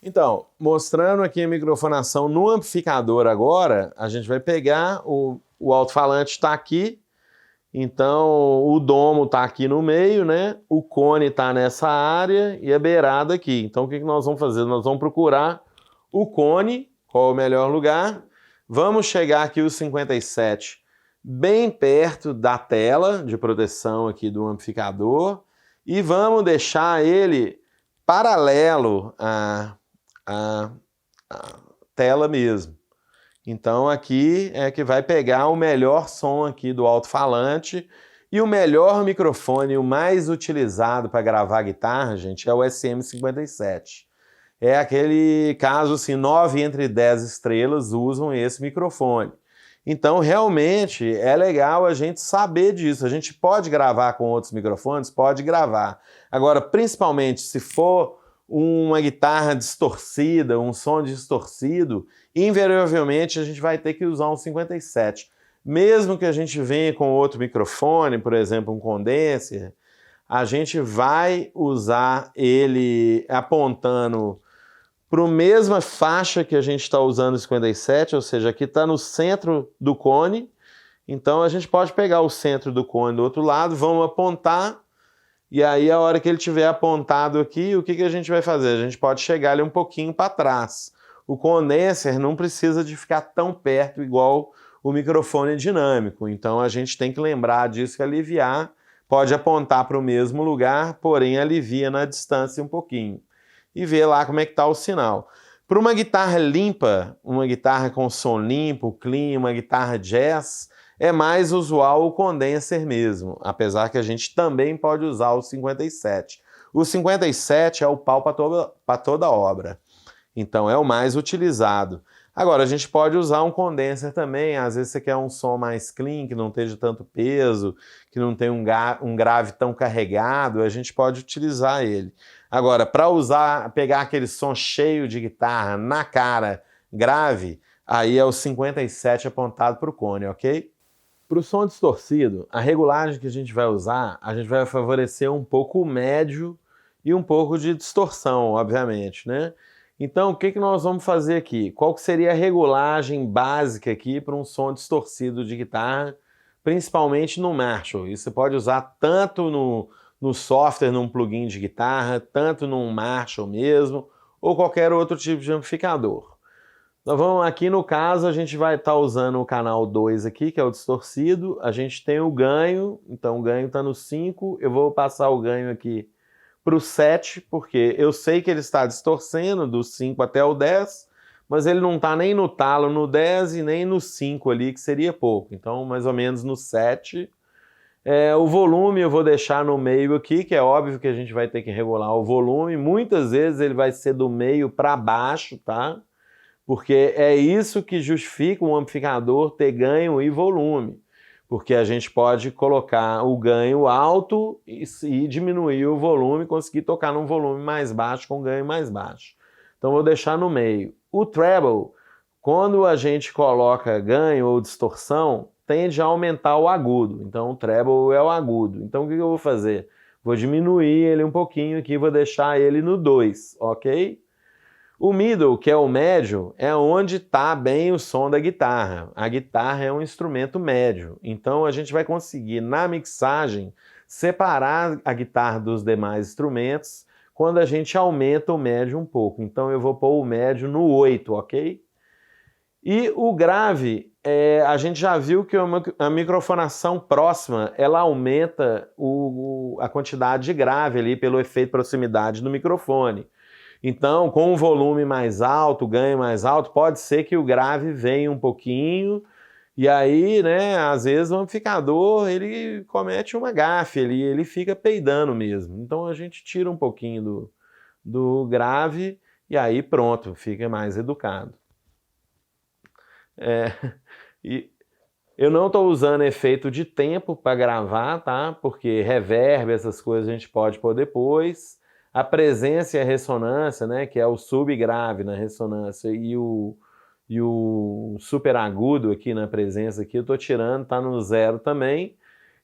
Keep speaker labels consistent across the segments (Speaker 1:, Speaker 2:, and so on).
Speaker 1: Então, mostrando aqui a microfonação no amplificador agora, a gente vai pegar o alto-falante está aqui, então o domo está aqui no meio, né? O cone está nessa área e a beirada aqui. Então o que nós vamos fazer? Nós vamos procurar o cone, qual é o melhor lugar. Vamos chegar aqui o 57 bem perto da tela de proteção aqui do amplificador e vamos deixar ele paralelo a tela mesmo. Então aqui é que vai pegar o melhor som aqui do alto-falante e o melhor microfone, o mais utilizado para gravar guitarra, gente, é o SM57. É aquele caso assim, 9 entre 10 estrelas usam esse microfone. Então realmente é legal a gente saber disso. A gente pode gravar com outros microfones? Pode gravar. Agora, principalmente se for uma guitarra distorcida, um som distorcido, invariavelmente a gente vai ter que usar um 57. Mesmo que a gente venha com outro microfone, por exemplo, um condenser, a gente vai usar ele apontando para a mesma faixa que a gente está usando o 57, ou seja, aqui está no centro do cone, então a gente pode pegar o centro do cone do outro lado, vamos apontar, e aí a hora que ele tiver apontado aqui, o que a gente vai fazer? A gente pode chegar ali um pouquinho para trás. O condenser não precisa de ficar tão perto igual o microfone dinâmico, então a gente tem que lembrar disso que aliviar, pode apontar para o mesmo lugar, porém alivia na distância um pouquinho. E ver lá como é que está o sinal. Para uma guitarra limpa, uma guitarra com som limpo, clean, uma guitarra jazz, é mais usual o condenser mesmo, apesar que a gente também pode usar o 57. O 57 é o pau para toda obra, então é o mais utilizado. Agora, a gente pode usar um condenser também, às vezes você quer um som mais clean, que não esteja tanto peso, que não tenha um grave tão carregado, a gente pode utilizar ele. Agora, para usar, pegar aquele som cheio de guitarra na cara, grave, aí é o 57 apontado para o cone, ok? Para o som distorcido, a regulagem que a gente vai usar, a gente vai favorecer um pouco o médio e um pouco de distorção, obviamente, né? Então, o que nós vamos fazer aqui? Qual que seria a regulagem básica aqui para um som distorcido de guitarra, principalmente no Marshall? Isso você pode usar tanto no software, num plugin de guitarra, tanto num Marshall mesmo, ou qualquer outro tipo de amplificador. Então vamos aqui no caso, a gente vai estar usando o canal 2 aqui, que é o distorcido, a gente tem o ganho, então o ganho está no 5, eu vou passar o ganho aqui para o 7, porque eu sei que ele está distorcendo do 5 até o 10, mas ele não está nem no talo no 10 e nem no 5 ali, que seria pouco. Então, mais ou menos no 7. O volume eu vou deixar no meio aqui, que é óbvio que a gente vai ter que regular o volume. Muitas vezes ele vai ser do meio para baixo, tá? Porque é isso que justifica um amplificador ter ganho e volume. Porque a gente pode colocar o ganho alto e diminuir o volume, conseguir tocar num volume mais baixo com ganho mais baixo. Então vou deixar no meio. O treble, quando a gente coloca ganho ou distorção, tende a aumentar o agudo. Então o treble é o agudo. Então o que eu vou fazer? Vou diminuir ele um pouquinho aqui, vou deixar ele no 2, ok? O middle, que é o médio, é onde está bem o som da guitarra. A guitarra é um instrumento médio, então a gente vai conseguir, na mixagem, separar a guitarra dos demais instrumentos quando a gente aumenta o médio um pouco. Então eu vou pôr o médio no 8, ok? E o grave, a gente já viu que a microfonação próxima, ela aumenta a quantidade de grave ali pelo efeito proximidade do microfone. Então, com o volume mais alto, ganho mais alto, pode ser que o grave venha um pouquinho, e aí, né, às vezes o amplificador, ele comete uma gafe, ele fica peidando mesmo. Então a gente tira um pouquinho do grave, e aí pronto, fica mais educado. E eu não estou usando efeito de tempo para gravar, tá? Porque reverb, essas coisas a gente pode pôr depois. A presença e a ressonância, né, que é o subgrave na ressonância e o super agudo aqui na presença, aqui eu estou tirando, está no 0 também.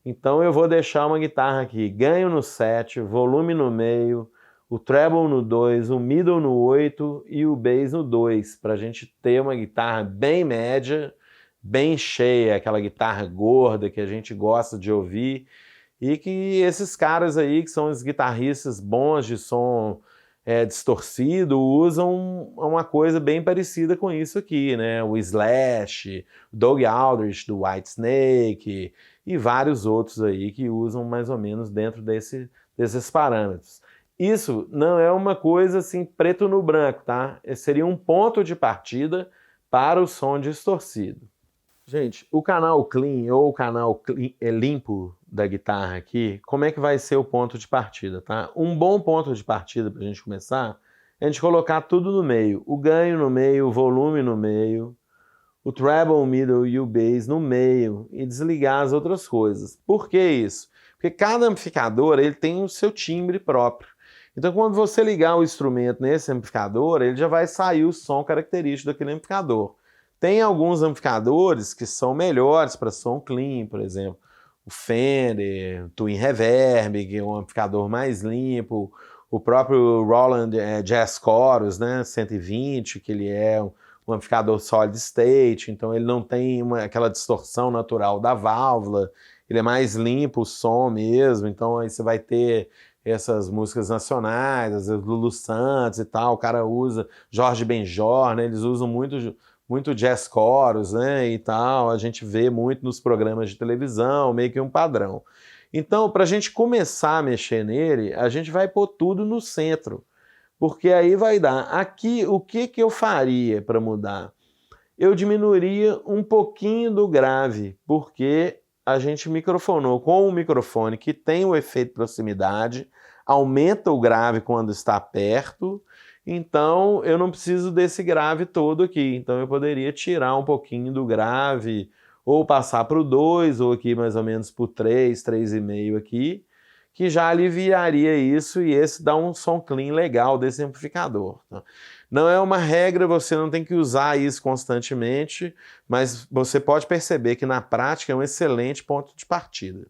Speaker 1: Então eu vou deixar uma guitarra aqui, ganho no 7, volume no meio, o treble no 2, o middle no 8 e o bass no 2, para a gente ter uma guitarra bem média, bem cheia, aquela guitarra gorda que a gente gosta de ouvir, e que esses caras aí, que são os guitarristas bons de som distorcido, usam uma coisa bem parecida com isso aqui, né? O Slash, o Doug Aldrich do Whitesnake e vários outros aí que usam mais ou menos dentro desses parâmetros. Isso não é uma coisa assim preto no branco, tá? Seria um ponto de partida para o som distorcido. Gente, o canal clean ou o canal limpo da guitarra aqui, como é que vai ser o ponto de partida, tá? Um bom ponto de partida para a gente começar é a gente colocar tudo no meio. O ganho no meio, o volume no meio, o treble, o middle e o bass no meio e desligar as outras coisas. Por que isso? Porque cada amplificador ele tem o seu timbre próprio. Então, quando você ligar o instrumento nesse amplificador, ele já vai sair o som característico daquele amplificador. Tem alguns amplificadores que são melhores para som clean, por exemplo, o Fender, o Twin Reverb, que é um amplificador mais limpo, o próprio Roland Jazz Chorus, né, 120, que ele é um amplificador solid state, então ele não tem aquela distorção natural da válvula, ele é mais limpo o som mesmo, então aí você vai ter essas músicas nacionais, às vezes Lulu Santos e tal, o cara usa Jorge Benjor, né, eles usam muito jazz chorus, né, e tal, a gente vê muito nos programas de televisão, meio que um padrão. Então, para a gente começar a mexer nele, a gente vai pôr tudo no centro, porque aí vai dar. Aqui, o que eu faria para mudar? Eu diminuiria um pouquinho do grave, porque a gente microfonou com um microfone que tem o efeito proximidade, aumenta o grave quando está perto, então eu não preciso desse grave todo aqui. Então eu poderia tirar um pouquinho do grave, ou passar para o 2, ou aqui mais ou menos para o 3, 3,5 aqui, que já aliviaria isso e esse dá um som clean legal desse amplificador. Tá? Não é uma regra, você não tem que usar isso constantemente, mas você pode perceber que na prática é um excelente ponto de partida.